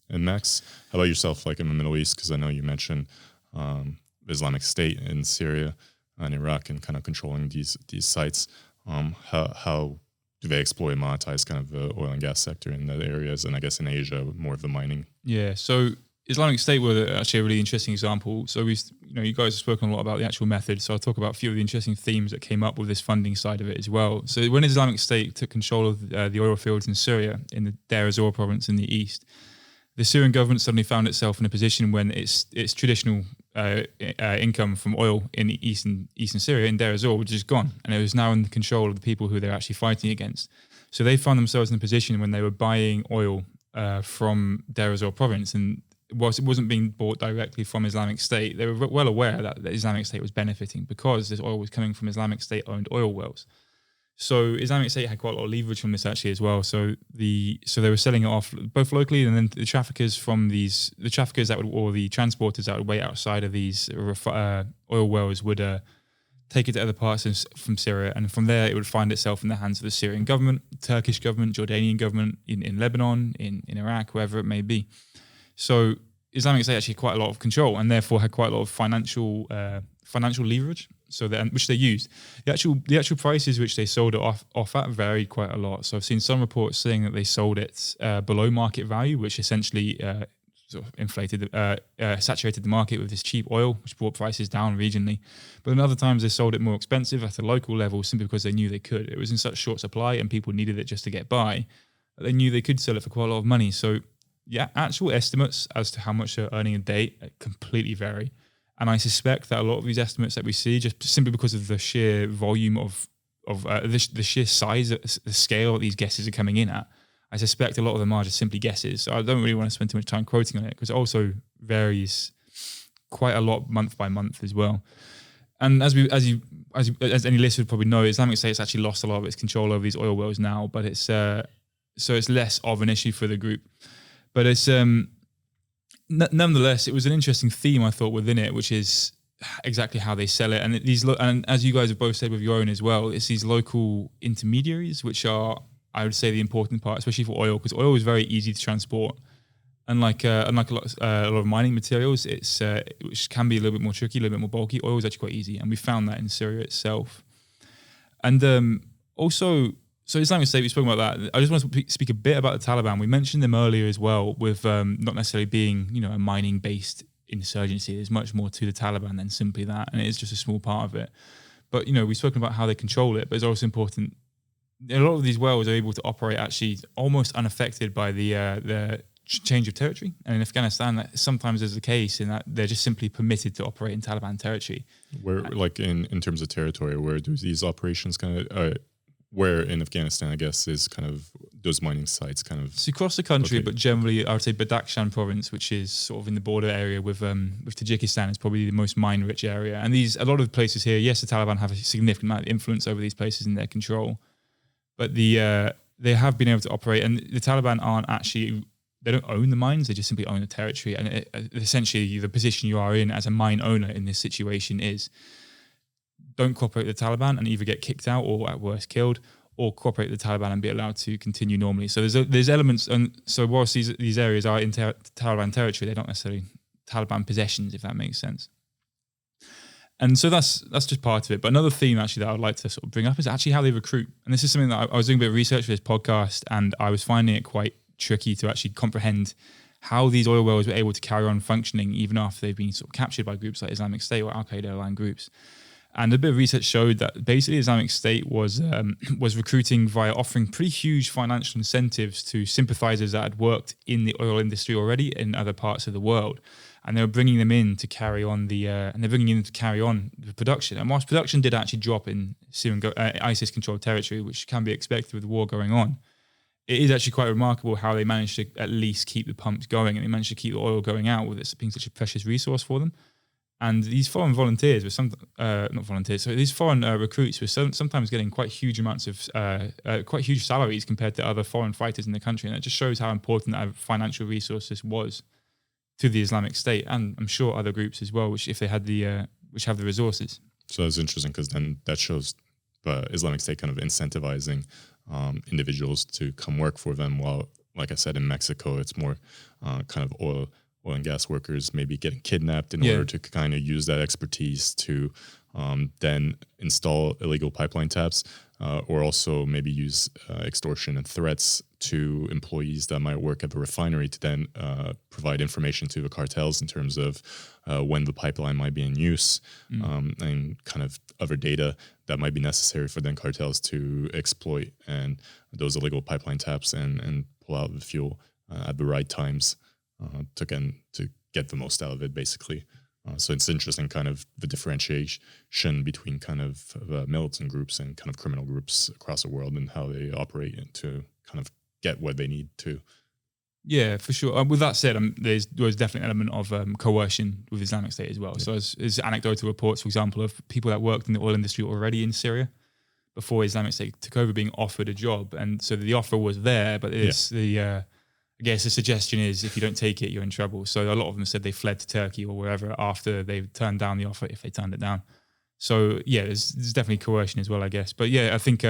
And Max, how about yourself, like in the Middle East? Because I know you mentioned Islamic State in Syria and Iraq and kind of controlling these sites. How do they exploit and monetize kind of the oil and gas sector in that areas? And I guess in Asia, more of the mining. Yeah, so Islamic State were actually a really interesting example. So you guys have spoken a lot about the actual method. So I'll talk about a few of the interesting themes that came up with this funding side of it as well. So when Islamic State took control of the oil fields in Syria, in the Deir ez-Zor province in the east, the Syrian government suddenly found itself in a position when its traditional income from oil in eastern Syria, in Deir ez-Zor, was just gone. And it was now in the control of the people who they're actually fighting against. So they found themselves in a position when they were buying oil from Deir ez-Zor province, and whilst it wasn't being bought directly from Islamic State, they were well aware that the Islamic State was benefiting because this oil was coming from Islamic State-owned oil wells. So Islamic State had quite a lot of leverage from this actually as well. So they were selling it off both locally, and then the traffickers or the transporters that would wait outside of these oil wells would take it to other parts from Syria, and from there it would find itself in the hands of the Syrian government, Turkish government, Jordanian government, in Lebanon, in Iraq, wherever it may be. So Islamic State actually had quite a lot of control, and therefore had quite a lot of financial leverage. So which they used. The actual prices which they sold it off at varied quite a lot. So I've seen some reports saying that they sold it below market value, which essentially sort of saturated the market with this cheap oil, which brought prices down regionally. But then other times they sold it more expensive at a local level simply because they knew they could. It was in such short supply and people needed it just to get by. They knew they could sell it for quite a lot of money. So yeah, actual estimates as to how much they're earning a day completely vary. And I suspect that a lot of these estimates that we see, just simply because of the sheer volume of the sheer size, the scale that these guesses are coming in at, I suspect a lot of them are just simply guesses. So I don't really want to spend too much time quoting on it because it also varies quite a lot month by month as well. And as any listener would probably know, Islamic State has actually lost a lot of its control over these oil wells now, but it's so it's less of an issue for the group. But it's nonetheless, it was an interesting theme I thought within it, which is exactly how they sell it. And and as you guys have both said with your own as well, it's these local intermediaries, which are, I would say, the important part, especially for oil, because oil is very easy to transport. Unlike a lot of mining materials, which can be a little bit more tricky, a little bit more bulky. Oil is actually quite easy, and we found that in Syria itself. And also, so Islamic State, we've spoken about that. I just want to speak a bit about the Taliban. We mentioned them earlier as well, with not necessarily being, a mining-based insurgency. There's much more to the Taliban than simply that, and it is just a small part of it. But, we've spoken about how they control it, but it's also important. A lot of these wells are able to operate actually almost unaffected by the change of territory. And in Afghanistan, that sometimes is the case in that they're just simply permitted to operate in Taliban territory. Where, like in terms of territory, where do these operations kind of... where in Afghanistan, I guess, is kind of those mining sites kind of... It's across the country, but generally, I would say Badakhshan province, which is sort of in the border area with Tajikistan, is probably the most mine-rich area. And a lot of places here, yes, the Taliban have a significant amount of influence over these places in their control, but they have been able to operate. And the Taliban aren't actually... They don't own the mines, they just simply own the territory. And essentially, the position you are in as a mine owner in this situation is... don't cooperate with the Taliban and either get kicked out or at worst killed, or cooperate with the Taliban and be allowed to continue normally. So there's elements, and so whilst these areas are in Taliban territory, they're not necessarily Taliban possessions, if that makes sense. And so that's just part of it. But another theme actually that I would like to sort of bring up is actually how they recruit. And this is something that I was doing a bit of research for this podcast, and I was finding it quite tricky to actually comprehend how these oil wells were able to carry on functioning even after they've been sort of captured by groups like Islamic State or Al-Qaeda-aligned groups. And a bit of research showed that basically Islamic State was recruiting via offering pretty huge financial incentives to sympathizers that had worked in the oil industry already in other parts of the world, and they were bringing them in to carry on the production. And whilst production did actually drop in Syrian ISIS-controlled territory, which can be expected with the war going on, it is actually quite remarkable how they managed to at least keep the pumps going, and they managed to keep the oil going out with it being such a precious resource for them. And these foreign volunteers were these foreign recruits were sometimes getting quite huge amounts of, quite huge salaries compared to other foreign fighters in the country. And it just shows how important that financial resources was to the Islamic State, and I'm sure other groups as well, which if they had which have the resources. So that's interesting, because then that shows the Islamic State kind of incentivizing individuals to come work for them, while like I said, in Mexico, it's more kind of oil and gas workers maybe getting kidnapped in Yeah. order to kind of use that expertise to then install illegal pipeline taps, or also maybe use extortion and threats to employees that might work at the refinery to then provide information to the cartels in terms of when the pipeline might be in use, and kind of other data that might be necessary for then cartels to exploit and those illegal pipeline taps and pull out the fuel at the right times to get the most out of it, basically. So it's interesting kind of the differentiation between kind of militant groups and kind of criminal groups across the world and how they operate and to kind of get what they need to. Yeah, for sure. With that said, there's definitely an element of coercion with Islamic State as well. Yeah. So there's anecdotal reports, for example, of people that worked in the oil industry already in Syria before Islamic State took over being offered a job. And so the offer was there, but it's I guess the suggestion is if you don't take it, you're in trouble. So a lot of them said they fled to Turkey or wherever after they turned down the offer, if they turned it down. So yeah, there's definitely coercion as well, I guess. But yeah, I think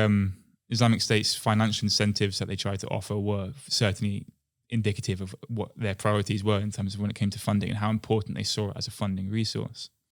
Islamic State's financial incentives that they tried to offer were certainly indicative of what their priorities were in terms of when it came to funding and how important they saw it as a funding resource.